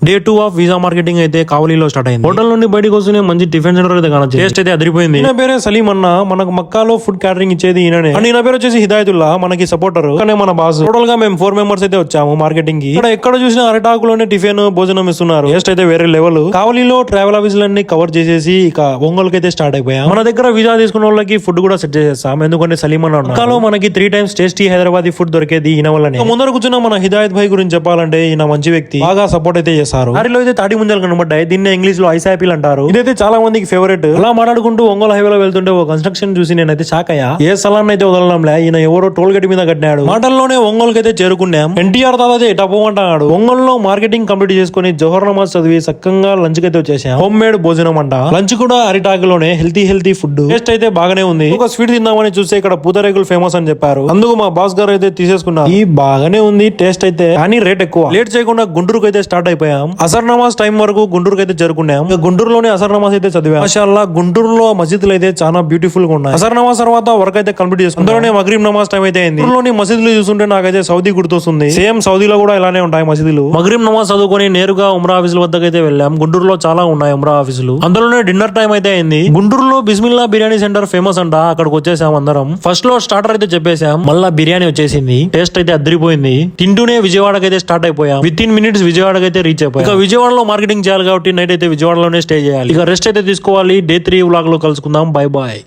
Day 2 of visa marketing అయితే కావలిలో start అయింది. హోటల్ నుండి బయటకు వస్తూనే మంచి టిఫిన్ సెంటర్ అయితే కానొచ్చు. టేస్ట్ అయితే అదిరిపోయింది. ఈయన పేరే సలీం అన్న. మనకు మక్కాలో ఫుడ్ క్యాటరింగ్ ఇచ్చేది ఈయననే. అండ్ ఈయన పేరు వచ్చేసి హిదాయతుల్లా, మనకి సపోర్టర్. కానీ మన బాస్. టోటల్ గా మేము 4 మెంబర్స్ అయితే వచ్చాము మార్కెటింగ్ కి. ఇక్కడ ఎక్కడ చూసినా అరటాకులోనే టిఫిన్ భోజనం ఇస్తున్నారు. టేస్ట్ అయితే వేరే లెవెల్. కావలిలో ట్రావెల్ ఆఫీసులన్నీ కవర్ చేసేసి ఇక ఒంగోలుకి అయితే స్టార్ట్ అయిపోయాం. మన దగ్గర వీసా తీసుకున్న వాళ్ళకి ఫుడ్ కూడా సెట్ చేసేస్తాం. ఎందుకంటే సలీం అన్న మక్కాలో మనకి 3 టైమ్స్ టేస్టీ హైదరాబాదీ ఫుడ్ దొరికేది ఈయన వల్లనే. ముందర కూర్చున్న మన హిదాయత్ భాయ్ గురించి చెప్పాలంటే ఈయన మంచి వ్యక్తి. బాగా సపోర్ట్ అయితే చేస్తారు. దారిలో అయితే తాటి ముంజలు కనబడ్డాయి. దీన్ని ఇంగ్లీష్ లో ఐస్ యాపిల్ అంటారు. ఇదైతే చాలా మందికి ఫేవరెట్. అలా మాట్లాడుకుంటూ ఒంగోలు హైవేలో వెళ్తుంటే ఒక కన్స్ట్రక్షన్ చూసి నేనైతే షాక్ అయ్యా. ఏ సలాన్ అయితే వదలడంలే. ఈయన ఎవరో టోల్ గేట్ మీద కట్టినాడు. మాటల్లోనే ఒంగోలుకి అయితే చేరుకున్నాం. ఎన్టీఆర్ తాత అయితే టపోమంటాడు. ఒంగోలులో మార్కెటింగ్ కంప్లీట్ చేసుకుని జోహర్ నమాజ్ చదివి చక్కగా లంచ్ కి అయితే వచ్చేసాం. హోమ్ మేడ్ భోజనం అంట. లంచ్ కూడా అరిటాకులోనే హెల్తీ ఫుడ్. టేస్ట్ అయితే బాగానే ఉంది. ఒక స్వీట్ తిందామని చూస్తే ఇక్కడ పూతరేకులు ఫేమస్ అని చెప్పారు. అందుకు మా బాస్ గారు అయితే తీసేసుకున్నారు. ఈ బాగానే ఉంది టేస్ట్ అయితే, కానీ రేట్ ఎక్కువ. లేట్ చేయకుండా గుంటూరుకు అయితే స్టార్ట్ అయిపోయాం. అసర్ నమాజ్ టైం వరకు గుంటూరుకు అయితే చేరుకున్నాం. గుంటూరులోనే అసర్ నమాజ్ అయితే చదివాం. మాషాల్లా గుంటూరులో మసీదులు అయితే చాలా బ్యూటిఫుల్ గా ఉన్నాయి. అసర్ నమాజ్ తర్వాత వర్క్ అయితే కంప్లీట్ చేసుకున్నాం. అందులోనే మగ్రిబ్ నమాజ్ టైం అయితే అయింది. గుంటూరులోని మసీదులు చూస్తుంటే నాకైతే సౌదీ గుర్తొస్తుంది. సేమ్ సౌదీలో కూడా ఇలానే ఉంటాయి మసీదులు. మగ్రిబ్ నమాజ్ చదువుకొని నేరుగా ఉమ్రా ఆఫీసుల వద్దకు అయితే వెళ్ళాం. గుంటూరులో చాలా ఉన్నాయి ఉమ్రా ఆఫీసులు. అందులోనే డిన్నర్ టైం అయితే అయింది. గుంటూరులో బిస్మిల్లా బిర్యానీ సెంటర్ ఫేమస్ అంట. అక్కడికి వచ్చేసాం అందరం. ఫస్ట్ లో స్టార్టర్ అయితే చెప్పేసాం. మళ్ళా బిర్యానీ వచ్చేసింది. టేస్ట్ అయితే అద్దరిపోయింది. తింటూనే విజయవాడకి అయితే స్టార్ట్ అయిపోయాం. విత్ ఇన్ మినిట్స్ విజయవాడకి అయితే రీచ్ అయిపోయాం. ఇక విజయవాడలో మార్కెటింగ్ చేయాలి కాబట్టి నైట్ అయితే విజయవాడలోనే స్టే చేయాలి. ఇక రెస్ట్ అయితే తీసుకోవాలి. డే 3 వ్లాగ్ లో కలుసుకుందాం. Bye bye.